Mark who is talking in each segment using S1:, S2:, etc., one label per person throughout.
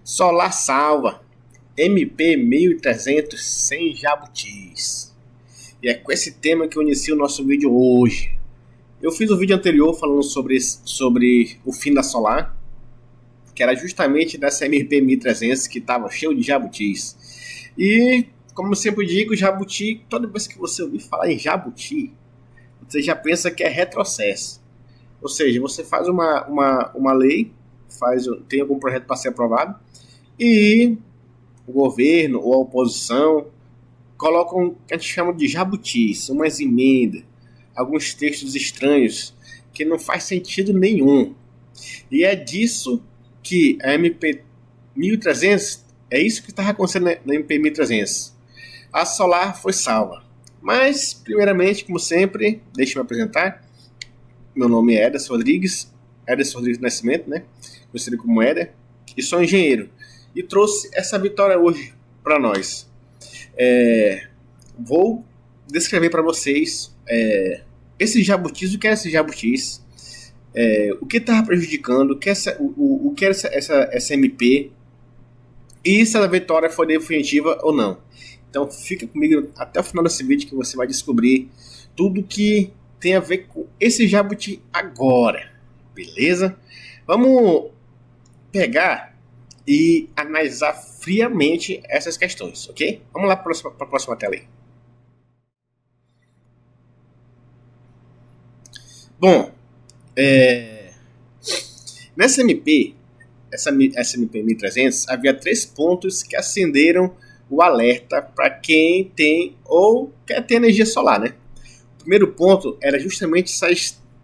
S1: Solar salva MP 1300 sem jabutis. E é com esse tema que eu inicio o nosso vídeo hoje. Eu fiz um vídeo anterior falando sobre o fim da Solar, que era justamente dessa MP 1300 que estava cheio de jabutis. E, como eu sempre digo, jabuti, toda vez que você ouvir falar em jabuti, você já pensa que é retrocesso. Ou seja, você faz uma lei, tem algum projeto para ser aprovado, e o governo ou a oposição colocam o que a gente chama de jabutis, umas emendas, alguns textos estranhos que não faz sentido nenhum. E é disso que a MP 1300, é isso que estava acontecendo na MP 1300. A Solar foi salva. Mas, primeiramente, como sempre, deixa eu me apresentar. Meu nome é Ederson Rodrigues do Nascimento, né? Conhecido como Éder, e sou engenheiro. E trouxe essa vitória hoje para nós. Vou descrever para vocês esses jabutis, o que é esse jabutis, o que estava prejudicando, o que era essa MP, e se a vitória foi definitiva ou não. Então fica comigo até o final desse vídeo que você vai descobrir tudo que tem a ver com esse jabuti agora, beleza? Vamos pegar e analisar friamente essas questões, ok? Vamos lá para a próxima tela aí. Bom, nessa MP, essa MP 1300, havia 3 pontos que acenderam o alerta para quem tem ou quer ter energia solar, né? O primeiro ponto era justamente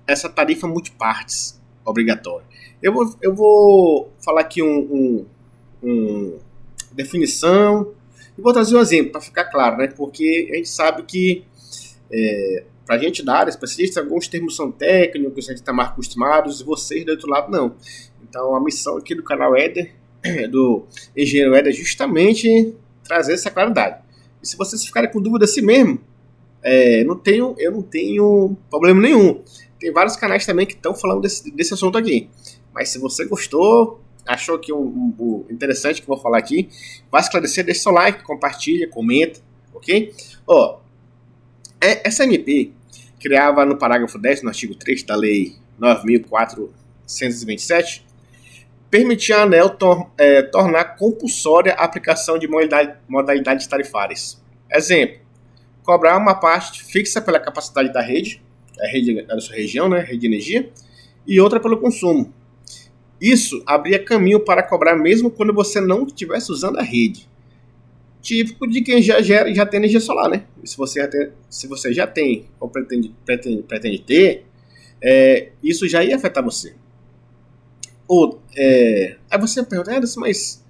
S1: essa tarifa multipartes obrigatória. Eu vou falar aqui uma definição e vou trazer um exemplo para ficar claro, né? Porque a gente sabe que para a gente da área especialista, alguns termos são técnicos, a gente está mais acostumados, e vocês do outro lado não. Então a missão aqui do canal Éder, do Engenheiro Éder, é justamente trazer essa claridade. E se vocês ficarem com dúvida assim mesmo, eu não tenho problema nenhum. Tem vários canais também que estão falando desse assunto aqui. Mas se você gostou, achou que interessante que eu vou falar aqui, vai esclarecer, deixa seu like, compartilha, comenta, ok? Essa MP criava no parágrafo 10, no artigo 3 da Lei 9.427, permitia a ANEEL tornar compulsória a aplicação de modalidades tarifárias. Exemplo, cobrar uma parte fixa pela capacidade da rede, a rede da sua região, né, rede de energia, e outra pelo consumo. Isso abria caminho para cobrar mesmo quando você não estivesse usando a rede. Típico de quem já tem energia solar, né? E se você já tem ou pretende ter, isso já ia afetar você. Aí você pergunta, mas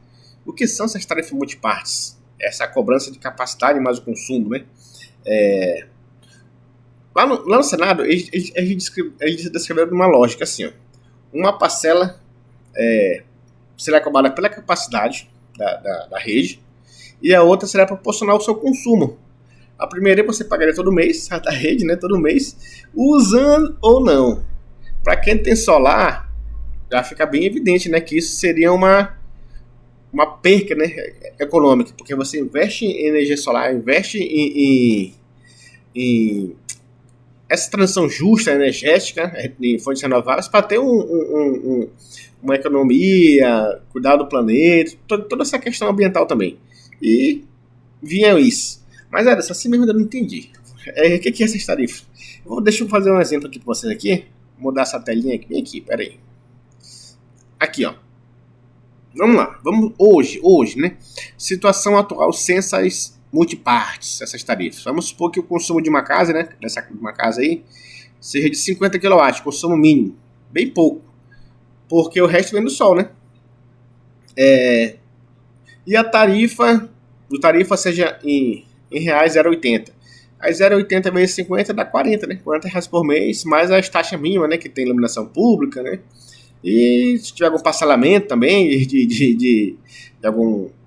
S1: o que são essas tarifas multipartes? Essa cobrança de capacidade mais o consumo, né? Lá no Senado, eles descreveram uma lógica assim, ó. Uma parcela será cobrada pela capacidade da rede e a outra será proporcional ao seu consumo. A primeira você pagaria todo mês, a da rede, né, todo mês, usando ou não. Para quem tem solar, já fica bem evidente, né, que isso seria uma perca, né, econômica, porque você investe em energia solar, investe em essa transição justa, energética, em fontes renováveis, para ter uma economia, cuidar do planeta, toda essa questão ambiental também. E vinha isso. Mas assim mesmo eu não entendi. O que é essas tarifas? Deixa eu fazer um exemplo aqui para vocês aqui. Mudar essa telinha aqui, bem aqui, peraí. Aqui, ó. Vamos lá. Hoje, né? Situação atual sem essas multipartes, essas tarifas. Vamos supor que o consumo de uma casa, né? Uma casa aí, seja de 50 kW, consumo mínimo. Bem pouco. Porque o resto vem do sol, né? E a tarifa seja em reais 0,80. Aí 0,80 vezes 50 dá 40, né? 40 reais por mês, mais as taxas mínimas, né? Que tem iluminação pública, né? E se tiver algum parcelamento também de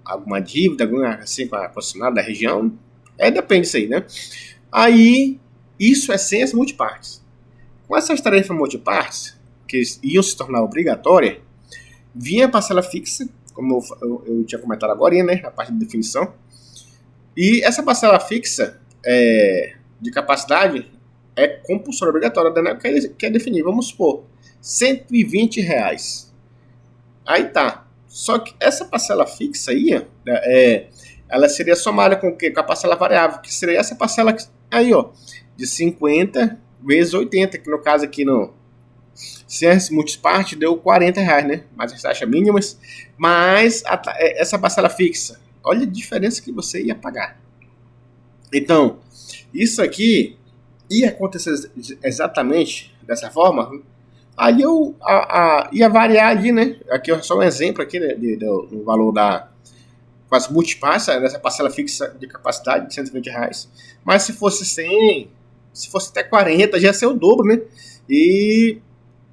S1: alguma dívida, assim, com a concessionária da região, depende disso aí, né? Aí, isso é sem as multipartes. Com essas tarifas multipartes, que iam se tornar obrigatórias, vinha a parcela fixa como eu tinha comentado agora, né, na parte de definição. E essa parcela fixa de capacidade é compulsória, obrigatória, da ANEEL quer definir, vamos supor, R$ 120. Aí tá. Só que essa parcela fixa aí, ela seria somada com o quê? Com a parcela variável, que seria essa parcela aí, ó, de 50 vezes 80, que no caso aqui no CS Multispart deu R$ 40, né? Mais as taxas mínimas, mais essa parcela fixa. Olha a diferença que você ia pagar. Então, isso aqui ia acontecer exatamente dessa forma. Aí eu ia variar ali, né? Aqui é só um exemplo aqui, né, do valor com as multiparts, dessa parcela fixa de capacidade de R$ 120. Mas se fosse 100, se fosse até 40, já ia ser o dobro, né? E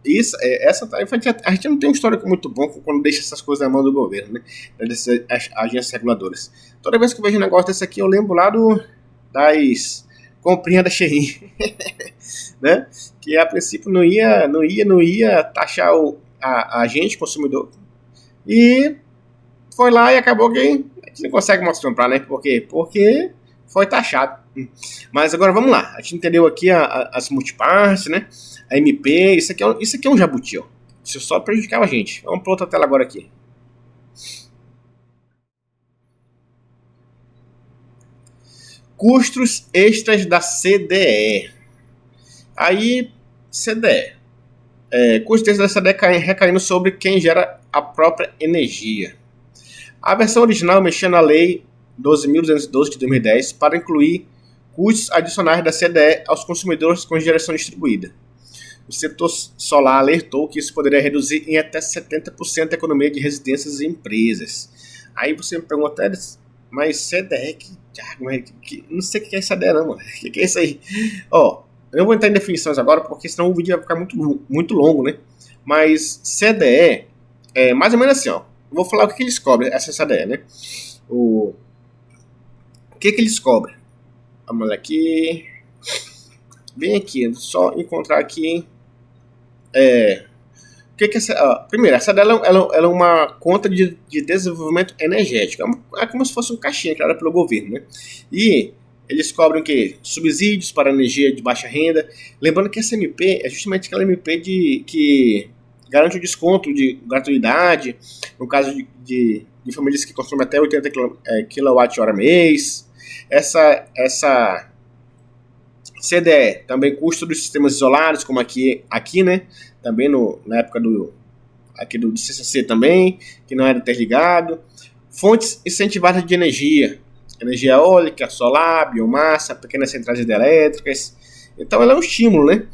S1: isso, essa tarifa, a gente não tem um histórico muito bom quando deixa essas coisas na mão do governo, né? Dessas agências reguladoras. Toda vez que eu vejo um negócio desse aqui, eu lembro lá das comprinhas da Shein, né? Que a princípio não ia taxar a gente, consumidor, e foi lá e acabou que a gente não consegue mais comprar, né? Por quê? Porque foi taxado. Mas agora vamos lá, a gente entendeu aqui as multiparts, né? A MP, isso aqui é um jabuti, ó. Isso só prejudicava a gente. Vamos para outra tela agora aqui. Custos extras da CDE. Aí, CDE. Custos extras da CDE recaindo sobre quem gera a própria energia. A versão original mexia na Lei 12.212 de 2010 para incluir custos adicionais da CDE aos consumidores com geração distribuída. O setor solar alertou que isso poderia reduzir em até 70% a economia de residências e empresas. Aí você me pergunta, mas CDE, não sei o que é CDE não, mano. O que é isso aí? Ó, eu não vou entrar em definições agora, porque senão o vídeo vai ficar muito longo, né? Mas CDE é mais ou menos assim, ó. Vou falar o que eles cobram, essa CDE, né? O que eles cobram? Vamos lá aqui. Bem aqui, só encontrar aqui. Primeiro, essa dela ela é uma conta de desenvolvimento energético. É como se fosse um caixinha criada pelo governo, né? E eles cobram o quê? Subsídios para energia de baixa renda. Lembrando que essa MP é justamente aquela MP que garante o desconto de gratuidade, no caso de famílias que consomem até 80 kWh mês. Essa CDE também custo dos sistemas isolados, como aqui né? Também na época do CCC também, que não era interligado. Fontes incentivadas de energia eólica, solar, biomassa, pequenas centrais hidrelétricas. Então ela é um estímulo, né?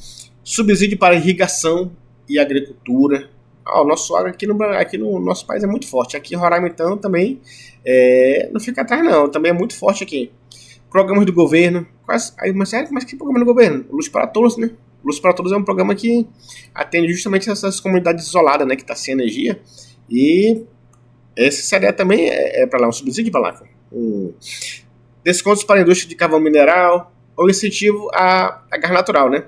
S1: Subsídio para irrigação e agricultura. O nosso agro aqui no nosso país é muito forte. Aqui em Roraima, então, também não fica atrás, não. Também é muito forte aqui. Programas do governo. Mas que programa do governo? Luz para Todos, né? Luz para Todos é um programa que atende justamente essas comunidades isoladas, né? Que está sem energia. E esse CDE também é para lá, um subsídio para lá. Descontos para a indústria de carvão mineral. Ou incentivo a gás natural, né?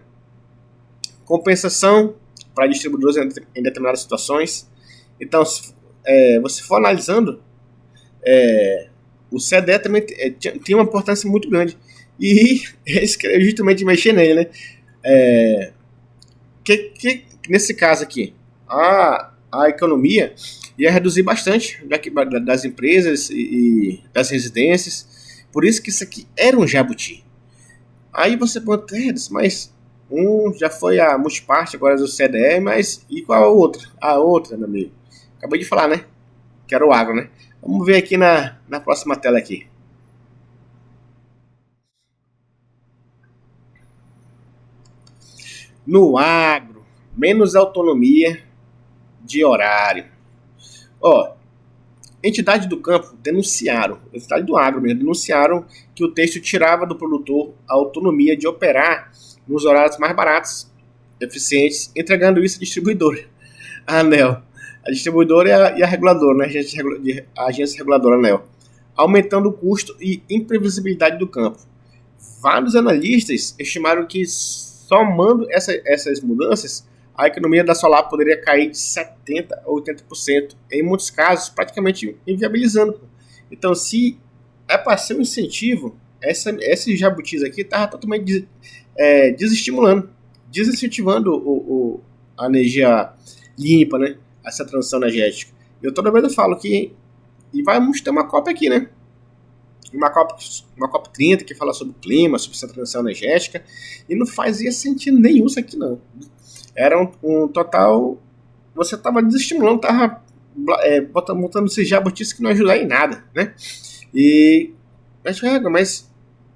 S1: Compensação para distribuidores em determinadas situações. Então, se você for analisando, o CDE também tem uma importância muito grande. E eles querem justamente mexer nele, né? Nesse caso aqui, a economia ia reduzir bastante das empresas e das residências. Por isso que isso aqui era um jabuti. Aí você pergunta, mas já foi a Multipart, agora é o CDE, mas e qual a outra? A outra, meu amigo. Acabei de falar, né? Que era o agro, né? Vamos ver aqui na próxima tela aqui. No agro, menos autonomia de horário. Entidades do campo entidades do agro mesmo, denunciaram que o texto tirava do produtor a autonomia de operar nos horários mais baratos, eficientes, entregando isso à distribuidora, a ANEEL. A distribuidora e a reguladora, né? A agência reguladora ANEEL, aumentando o custo e imprevisibilidade do campo. Vários analistas estimaram que, somando essas mudanças, a economia da solar poderia cair de 70% a 80%, em muitos casos praticamente inviabilizando. Então, se é para ser um incentivo, esses jabutis aqui estavam totalmente desestimulando, desincentivando a energia limpa, né? Essa transição energética. Eu toda vez eu falo que e vamos ter uma COP aqui, né? Uma COP 30 que fala sobre o clima, sobre essa transição energética, e não fazia sentido nenhum isso aqui, não. Era um total... Você estava desestimulando, estava botando esses jabutis que não ajudaram em nada, né? E... Mas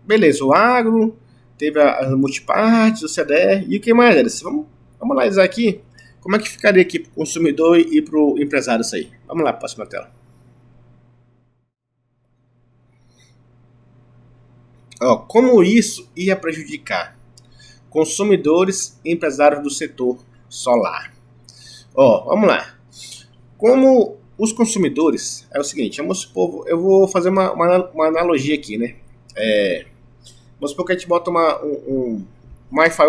S1: beleza, o agro, teve as multipartes, o CDR, e o que mais era? Vamos analisar aqui como é que ficaria aqui para o consumidor e para o empresário isso aí. Vamos lá, próxima tela. Como isso ia prejudicar consumidores e empresários do setor solar? Vamos lá. Como os consumidores, é o seguinte, eu vou fazer uma analogia aqui, né? Vamos supor que a gente bota um Wi-Fi,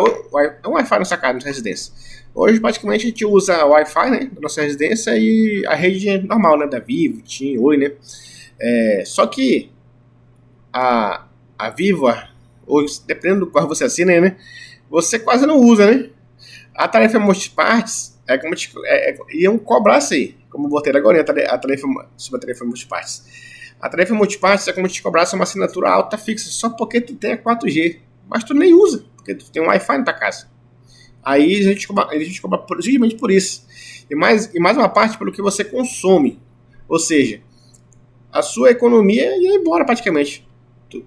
S1: um Wi-Fi na sua residência. Hoje, praticamente, a gente usa Wi-Fi, né, na nossa residência e a rede normal, né, da Vivo, TIM, Oi, né? Só que a Vivo, ou dependendo do qual você assina, né, você quase não usa, né? A tarifa multipartes iam cobrar isso aí, como eu botei agora, sobre a tarifa multipartes. A tarifa multipartes é como se te cobrasse uma assinatura alta fixa, só porque tu tem a 4G, mas tu nem usa, porque tu tem um Wi-Fi na tua casa. Aí a gente cobra justamente por isso. E mais uma parte pelo que você consome. Ou seja, a sua economia ia embora praticamente.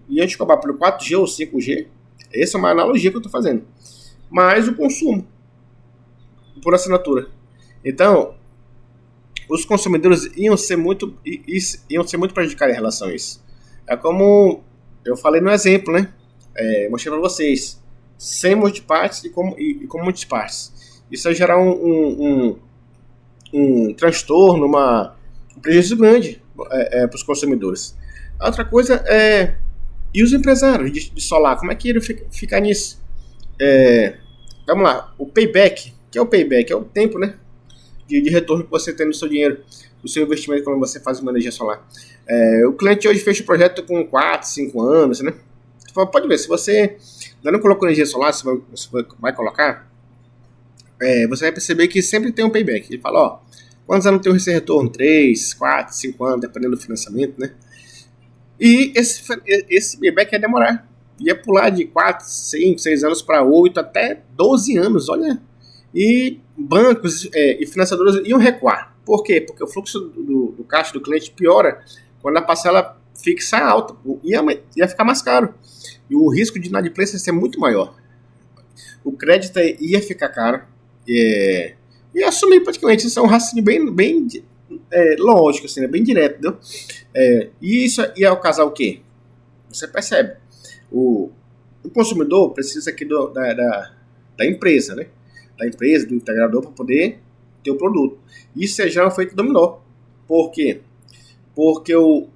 S1: Ia te cobrar pelo 4G ou 5G. Essa é uma analogia que eu estou fazendo. Mais o consumo por assinatura. Então, os consumidores iam ser muito prejudicados em relação a isso. É como eu falei no exemplo, né? Mostrei para vocês. Sem multipartes e com multipartes. Isso vai gerar um transtorno, um prejuízo grande para os consumidores. A outra coisa e os empresários de solar, como é que iriam ficar nisso? Vamos lá, o payback. O que é o payback? É o tempo, né, de retorno que você tem no seu dinheiro, do seu investimento quando você faz uma energia solar. O cliente hoje fecha o projeto com 4, 5 anos, né? Pode ver, se você ainda não colocou energia solar, você vai colocar, você vai perceber que sempre tem um payback. Ele fala, quantos anos tem esse retorno? 3, 4, 5 anos, dependendo do financiamento, né? E esse payback ia demorar. Ia pular de 4, 5, 6 anos para 8, até 12 anos, olha. E bancos e financiadoras iam recuar. Por quê? Porque o fluxo do caixa do cliente piora quando a parcela fixa alta. Ia ficar mais caro. E o risco de inadimplência ia ser muito maior. O crédito ia ficar caro. E assumir praticamente. Isso é um raciocínio bem lógico, assim, bem direto. Entendeu? E isso ia causar o quê? Você percebe. O consumidor precisa aqui da empresa, né? Da empresa, do integrador, para poder ter o produto. Isso já é um efeito dominó. Por quê? Porque o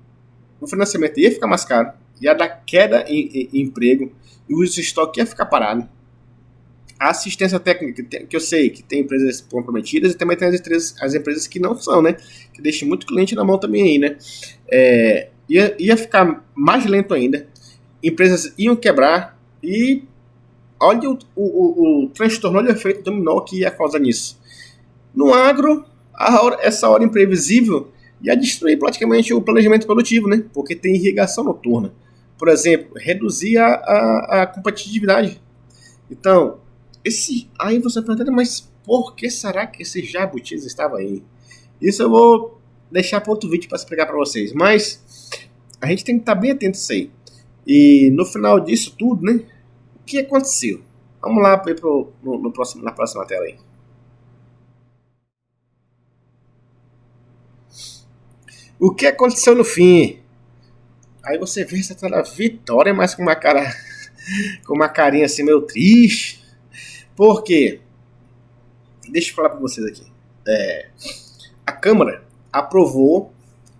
S1: financiamento ia ficar mais caro, ia dar queda em emprego e o estoque ia ficar parado. A assistência técnica, que eu sei que tem empresas comprometidas e também tem as empresas que não são, né? Que deixam muito cliente na mão também aí, né? Ia ficar mais lento ainda. Empresas iam quebrar e olha o transtorno, olha o efeito dominó que ia causar nisso. No agro, essa hora imprevisível ia destruir praticamente o planejamento produtivo, né? Porque tem irrigação noturna. Por exemplo, reduzir a competitividade. Então, aí você pergunta, mas por que será que esse jabutis estava aí? Isso eu vou deixar para outro vídeo para explicar para vocês. Mas a gente tem que estar bem atento a isso aí. E no final disso tudo, né? O que aconteceu? Vamos lá na próxima tela aí. O que aconteceu no fim? Aí você vê essa tela vitória, mas com uma carinha assim meio triste. Por quê? Deixa eu falar para vocês aqui. A Câmara aprovou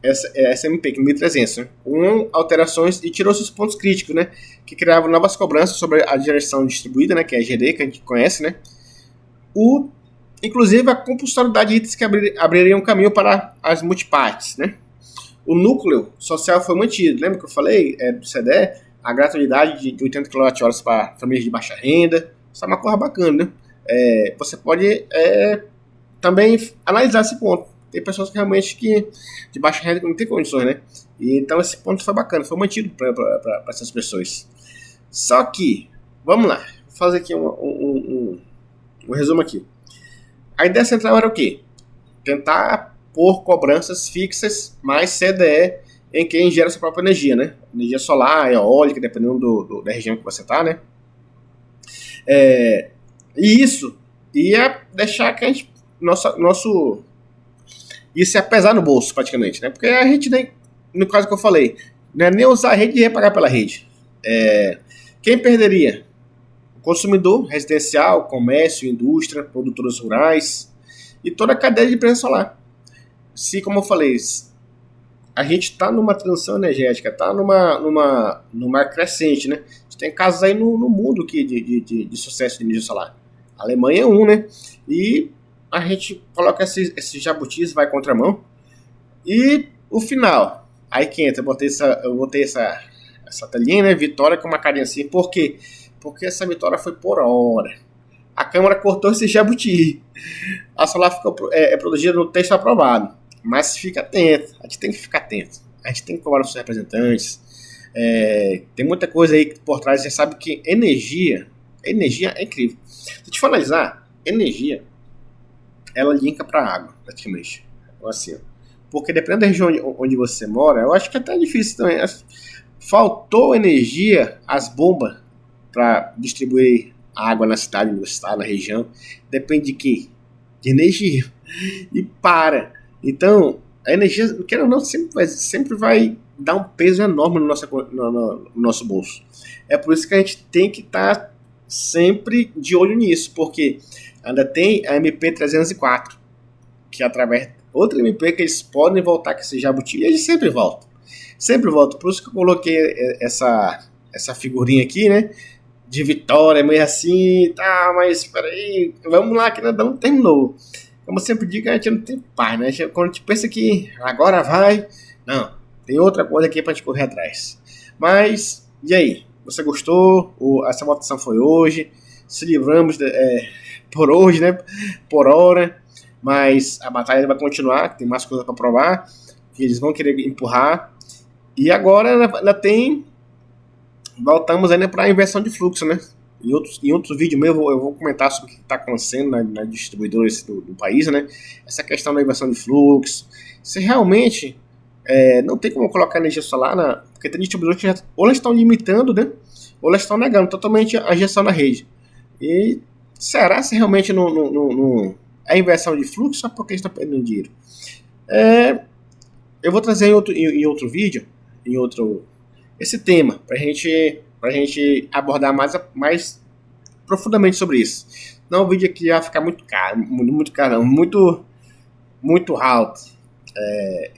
S1: essa MP 1300, né, com alterações e tirou seus pontos críticos, né, que criavam novas cobranças sobre a direção distribuída, né, que é a GD, que a gente conhece, né. inclusive a compulsoriedade de itens que abririam um caminho para as multipartes, né? O núcleo social foi mantido. Lembra que eu falei do CDE? A gratuidade de 80 kWh para famílias de baixa renda. Isso é uma coisa bacana, né? Você pode também analisar esse ponto. Tem pessoas que realmente de baixa renda que não tem condições, né? E, então esse ponto foi bacana, foi mantido para essas pessoas. Só que, vamos lá, vou fazer aqui um resumo aqui. A ideia central era o quê? Tentar pôr cobranças fixas mais CDE em quem gera sua própria energia, né? Energia solar, eólica, dependendo da região que você está, né? E isso ia deixar que a gente, isso ia pesar no bolso, praticamente, né? Porque a gente nem, no caso que eu falei, não é nem usar a rede e ia pagar pela rede. Quem perderia? O consumidor residencial, comércio, indústria, produtoras rurais e toda a cadeia de preço solar. Se, como eu falei, a gente está numa transição energética, está numa crescente, né? A gente tem casos aí no mundo aqui de sucesso de energia solar. A Alemanha é um, né? E a gente coloca esses jabutis, vai contramão. E o final, aí que entra, eu botei essa telinha, né? Vitória com uma carinha assim. Por quê? Porque essa vitória foi por hora. A Câmara cortou esse jabuti. A solar ficou produzida no texto aprovado. Mas fica atento, a gente tem que ficar atento. A gente tem que cobrar os representantes. Tem muita coisa aí por trás. Você sabe que energia é incrível. Se a gente for analisar, energia, ela linka para a água, praticamente. Assim, porque dependendo da região onde você mora, eu acho que é até difícil também. Faltou energia, as bombas para distribuir água na cidade, no estado, na região. Depende de quê? De energia. E para. Então, a energia, quer ou não, sempre vai dar um peso enorme no nosso bolso. É por isso que a gente tem que estar sempre de olho nisso, porque ainda tem a MP304, que através de outra MP que eles podem voltar com esse jabuti, e eles sempre voltam. Sempre voltam. Por isso que eu coloquei essa figurinha aqui, né? De vitória, meio assim, tá, mas peraí, vamos lá, que ainda não terminou. Como eu sempre digo, a gente não tem paz, né? Quando a gente pensa que agora vai, não, tem outra coisa aqui pra gente correr atrás. Mas, e aí? Você gostou? Essa votação foi hoje, se livramos por hoje, né? Por hora, mas a batalha vai continuar, tem mais coisa para provar, que eles vão querer empurrar. E agora ainda tem, voltamos ainda para a inversão de fluxo, né? Em outros vídeos meus eu vou comentar sobre o que está acontecendo nas distribuidoras do país, né? Essa questão da inversão de fluxo. Se realmente não tem como colocar energia solar, porque tem distribuidores que ou elas estão limitando, né? Ou elas estão negando totalmente a injeção na rede. E será se realmente não é inversão de fluxo só porque estão perdendo dinheiro? Eu vou trazer em outro vídeo, esse tema, para a gente abordar mais profundamente sobre isso. Não, o vídeo aqui vai ficar muito caro, muito alto,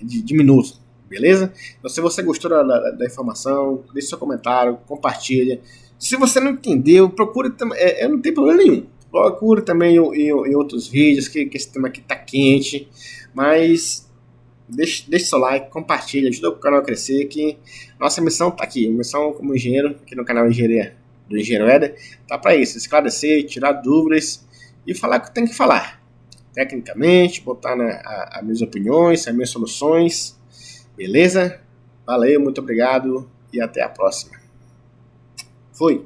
S1: de minutos, beleza? Então, se você gostou da informação, deixe seu comentário, compartilha. Se você não entendeu, procure também, não tem problema nenhum. Procure também em outros vídeos, que esse tema aqui tá quente, mas deixe seu like, compartilha, ajuda o canal a crescer, que nossa missão tá aqui, missão como engenheiro, aqui no canal Engenharia do Engenheiro Éder, tá para isso, esclarecer, tirar dúvidas e falar o que tem que falar, tecnicamente, botar as minhas opiniões, as minhas soluções, beleza? Valeu, muito obrigado e até a próxima. Fui!